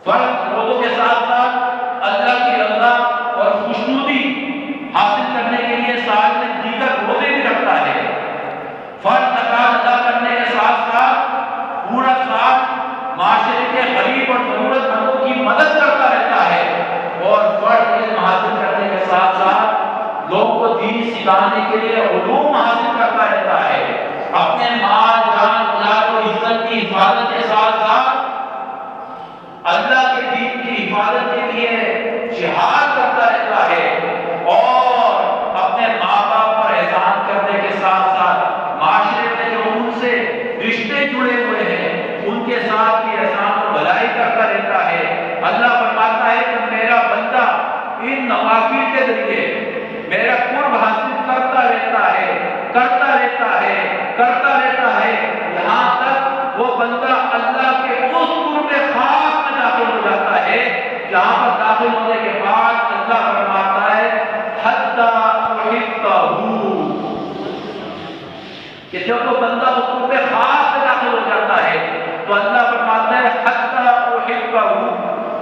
فرد لوگوں کے ساتھ ساتھ اللہ کی رضا اور خوشنودی حاصل کرنے کے لیے سال میں دیگر روزے بھی رکھتا ہے۔ فرد زکات ادا کرنے کے ساتھ ساتھ پورا سال معاشرے کے غریب اور ضرورت مندوں کی مدد کرتا رہتا ہے، اور فرد علم حاصل کرنے کے ساتھ ساتھ لوگوں کو دین سکھانے کے لیے علوم حاصل کرتا رہتا ہے۔ اپنے مال جان اولاد و عزت کی حفاظت کے ساتھ ساتھ اللہ کے دین کی حفاظت کے لیے جہاد کرتا رہتا ہے، اور اپنے ماں باپ پر احسان کرنے کے ساتھ ساتھ معاشرے میں جو ان سے رشتے جڑے ہوئے ہیں ان کے ساتھ بھی احسان و بھلائی کرتا رہتا ہے۔ اللہ فرماتا ہے کہ میرا بندہ ان نوافل کے ذریعے میرا قرب حاصل کرتا رہتا ہے، کرتا رہتا ہے، کرتا رہتا ہے، یہاں تک وہ بندہ اللہ کے اس قرب خاص میں داخل ہو جاتا ہے جہاں پر داخل ہونے کے بعد اللہ فرماتا ہے حتی احبہ، کہ جب وہ بندہ اس قرب خاص میں داخل ہو جاتا ہے تو اللہ فرماتا ہے حتی احبہ،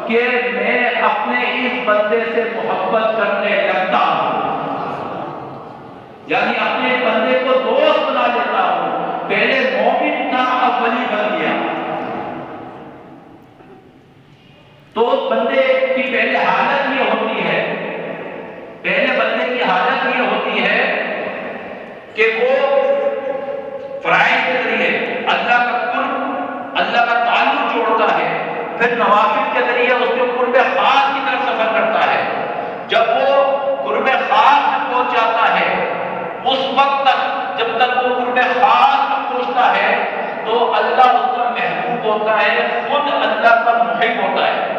کہ میں اپنے اس بندے سے محبت کرنے لگتا ہوں، یعنی اپنے بندے کو دوست بنا لیتا ہوں۔ پہلے مومن تھا اب ولی بن گیا، تو بندے کی پہلے حالت یہ ہوتی ہے، پہلے بندے کی حالت یہ ہوتی ہے کہ وہ فرائض کے ذریعے اللہ کا قرب، اللہ کا تعلق جوڑتا ہے، پھر نوافل کے ذریعے اس کے قرب خاص کی طرف سفر کرتا ہے۔ جب وہ قرب خاص میں پہنچ جاتا ہے، اس وقت تک جب تک وہ قرب خاص میں پہنچتا ہے تو اللہ اس کا محبوب ہوتا ہے، خود اللہ کا محب ہوتا ہے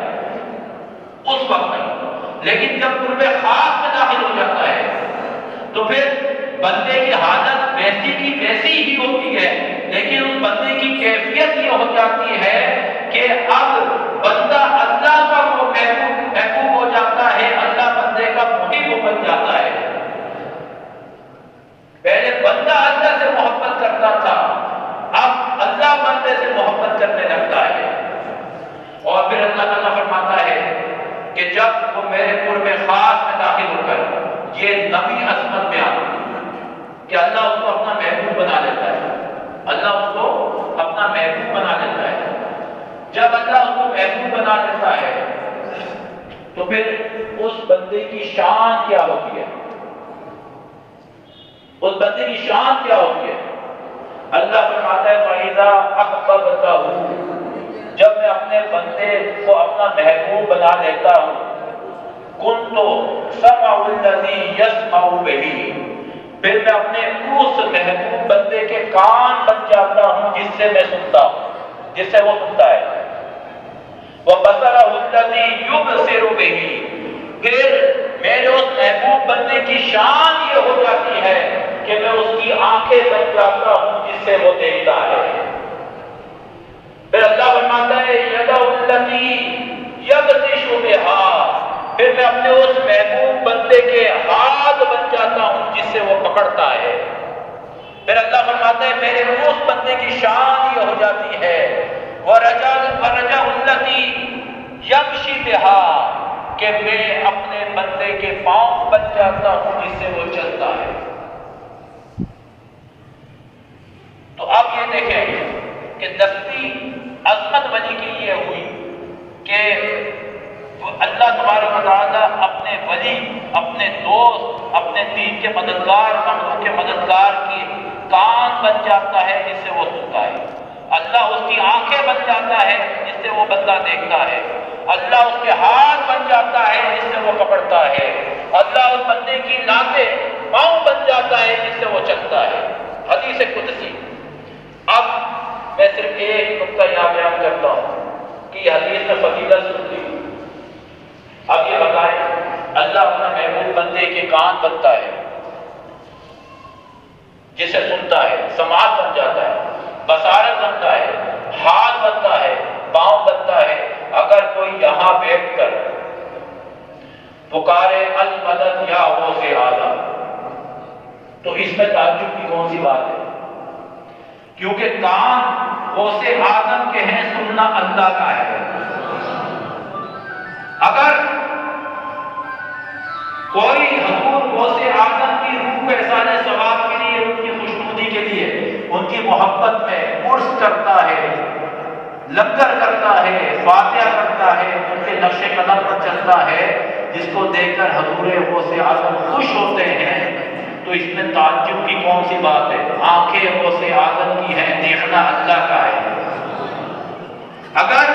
اس وقت تک۔ لیکن جب قرب خاص میں داخل ہو جاتا ہے تو پھر بندے کی حالت ویسی کی ویسی ہی ہوتی ہے، لیکن اس بندے کی کیفیت یہ ہو جاتی ہے کہ اب بندہ اللہ کا وہ محبوب ہو جاتا ہے، اللہ بندے کا محب بن جاتا ہے۔ پہلے بندہ اللہ سے محبت کرتا تھا، اب اللہ بندے سے محبت کرنے لگتا ہے۔ اور پھر اللہ تعالیٰ فرماتا ہے کہ جب وہ میرے قرب خاص میں داخل ہو کر یہ نبی عظمت میں آتا ہے کہ اللہ اس کو اپنا محبوب بنا لیتا ہے، اللہ اس کو اپنا محبوب بنا لیتا ہے۔ جب اللہ اس کو محبوب بنا لیتا ہے تو پھر اس بندے کی شان کیا ہوتی ہے، اس بندے کی شان کیا ہوتی ہے؟ اللہ فرماتا ہے فَإِذَا أَحْبَبْتَهُ، جب میں اپنے بندے کو اپنا محبوب بنا لیتا ہوں، كُنْتُ سَمْعُ الَّذِي يَسْمَعُ بِهِ، پھر میں اپنے اس محبوب بندے کے کان بن جاتا ہوں جس سے میں سنتا ہوں، جس سے وہ سنتا ہے۔ وَبَصَرَهُ الَّذِي يُبْصِرُ بِهِ، پھر میرے اس محبوب بندے کی شان یہ ہو جاتی ہے کہ میں اس کی آنکھیں بن جاتا ہوں جس سے وہ دیکھتا ہے۔ پھر اللہ فرماتا ہے یَدَعُ الَّتِي يَبْطِشُ بِهَا، پھر میں اپنے اس محبوب بندے کے ہاتھ بن جاتا ہوں جس سے وہ پکڑتا ہے۔ پھر اللہ فرماتا ہے میرے اس بندے کی شان یہ ہو جاتی ہے وَرَجَعُ الَّتِي يَمْشِي بِهَا، کہ میں اپنے بندے کے پاؤں بن جاتا ہوں جس سے وہ چلتا ہے۔ تو آپ یہ دیکھیں کہ دستی عظمت ولی کی یہ ہوئی کہ اللہ تبارک و تعالیٰ اپنے ولی، اپنے دوست، اپنے دین کے مددگار، بندوں کے مددگار کی کان بن جاتا ہے جس سے وہ سنتا ہے، اللہ اس کی آنکھیں بن جاتا ہے جس سے وہ بندہ دیکھتا ہے، اللہ اس کے ہاتھ بن جاتا ہے جس سے وہ پکڑتا ہے، اللہ اس بندے کی لاتیں پاؤں بن جاتا ہے جس سے وہ چلتا ہے۔ حدیث قدسی۔ اب میں صرف ایک نقطہ یہاں بیان کرتا ہوں کہ یہ حدیث میں فضیلت سنتی۔ اب یہ بتائیں اللہ اپنا محبوب بندے کے کان بنتا ہے جسے سنتا ہے، سماعت بن جاتا ہے، بصارت بنتا ہے، ہاتھ بنتا ہے، پاؤں بنتا ہے۔ اگر کوئی یہاں بیٹھ کر پکارے المدد یا غوث اعظم تو اس میں تعجب کی کون سی بات ہے؟ کیونکہ کان غوث اعظم کے ہیں، سننا اللہ کا ہے۔ محبت میں عرس کرتا ہے، لنگر کرتا ہے، فاتحہ کرتا ہے، ان کے نقش قدم پر چلتا ہے، جس کو دیکھ کر حضور غوث اعظم خوش ہوتے ہیں، تو اس میں تعجب کی کون سی بات ہے؟ آنکھیں غوث اعظم کی ہیں، دیکھنا اللہ کا ہے۔ اگر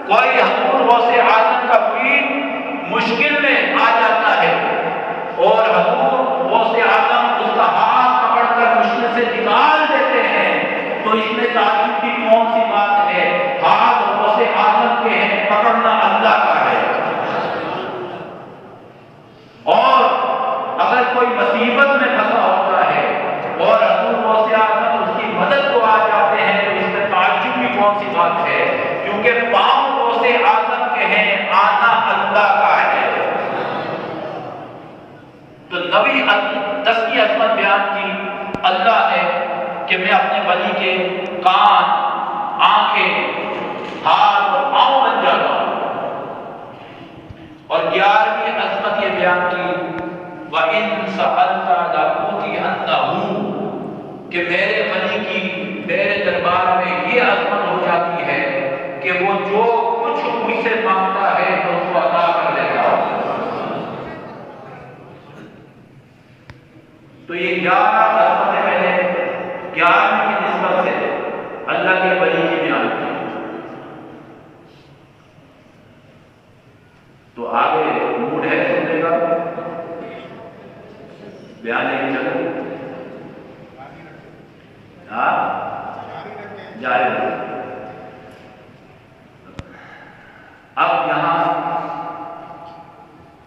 کوئی حضور غوث اعظم کا مرید مشکل میں آ جاتا ہے اور حضور غوث اعظم اس کا ہاتھ پکڑ کر مشکل سے نکال دیتے ہیں، تو اس میں تعجب کی کون سی بات ہے؟ ہاتھ غوث اعظم کے ہیں، پکڑنا اللہ کا ہے۔ اور اگر کوئی مصیبت میں پھنسا ہوتا ہے اور حضور غوث اعظم اس کی مدد کو آ جاتے ہیں، تو اس میں تعجب کی کون سی بات ہے؟ کیونکہ پاؤں غوث اعظم کے ہیں، آنا اللہ کا ہے۔ تو نبی 10 عظمت بیان کی اللہ نے کہ میں اپنے ولی کے کان، آنکھیں، ہاتھ اور پاؤں بن جاتا ہوں۔ اور 11ویں عظمت یہ بیان کی وَإِن سَأَلْتَ لَأُوتِيَنَّهُ، کہ میرے ولی کی میرے دربار میں یہ عظمت ہو جاتی ہے کہ وہ جو کچھ مجھ سے مانگتا ہے تو اس کو عطا کر دیتا ہے۔ تو یہ 11 عظمتیں میں نے 11 کی نسبت سے اللہ کے ولی کی بیان کی۔ تو آگے موڈ ہے سننے کا، بیان نہیں چلے جاری رکھیں۔ اب یہاں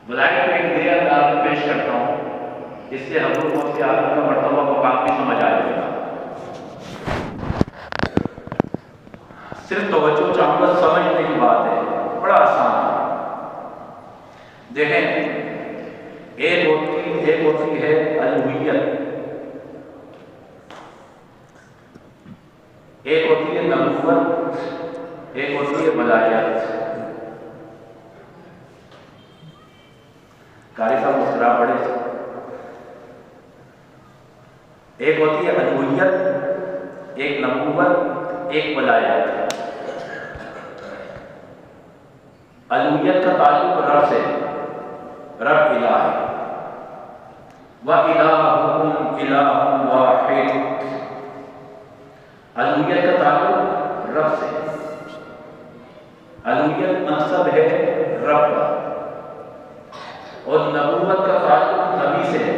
ولایت کو ایک نئے انداز میں پیش کرتا ہوں، اس سے حضور غوث اعظم کا مرتبہ مقام بھی سمجھ آئے گا۔ صرف توجہ چاہوں گا، سمجھنے کی بات ہے، بڑا آسان ہے۔ دیکھیں، ایک ہوتی ہے الوہیت، ایک ہوتی ہے نبوت، ایک ہوتی ہے ولایت۔ قاری صاحب مسکرا پڑے۔ ایک ہوتی ہے الوہیت، ایک نبوت، ایک ولایت۔ الوہیت کا تعلق رب سے، رب الہ ہے، وَإِلَٰهُكُمْ إِلَٰهٌ وَاحِدٌ۔ الوہیت کا تعلق رب سے، الوہیت منصب ہے رب کا، اور نبوت کا تعلق نبی سے ہے،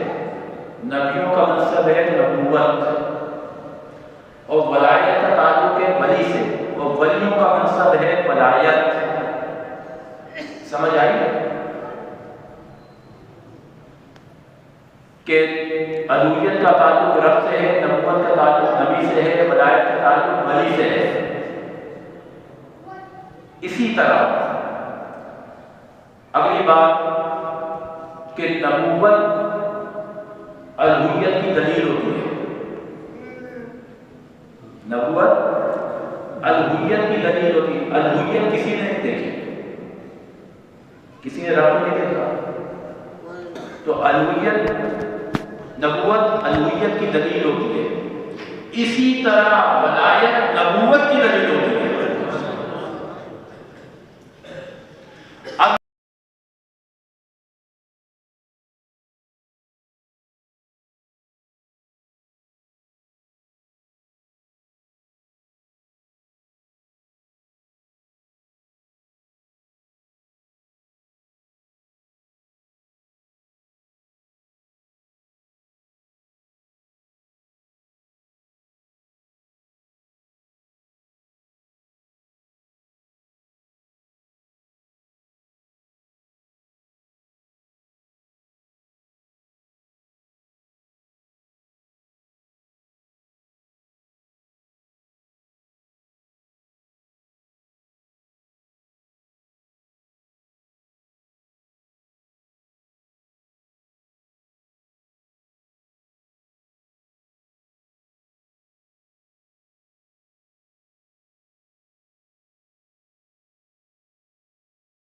نبیوں کا منصب ہے نبوت، اور ولایت کا تعلق ہے ولی سے، اور ولیوں کا منصب ہے ولایت۔ سمجھ آئی کہ الوہیت کا تعلق رب سے ہے، نبوت کا تعلق نبی سے ہے، ولایت کا تعلق ولی سے ہے۔ اسی طرح اگلی بات کہ نبوت الوہیت کی دلیل ہوتی ہے، نبوت الوہیت کی دلیل ہوتی ہے۔ الوہیت کسی نے نہیں دیکھی، کسی نے رب نہیں دیکھا، تو الوہیت نبوت الوہیت کی دلیل ہوتی ہے۔ اسی طرح ولایت نبوت کی دلیل ہوتی ہے۔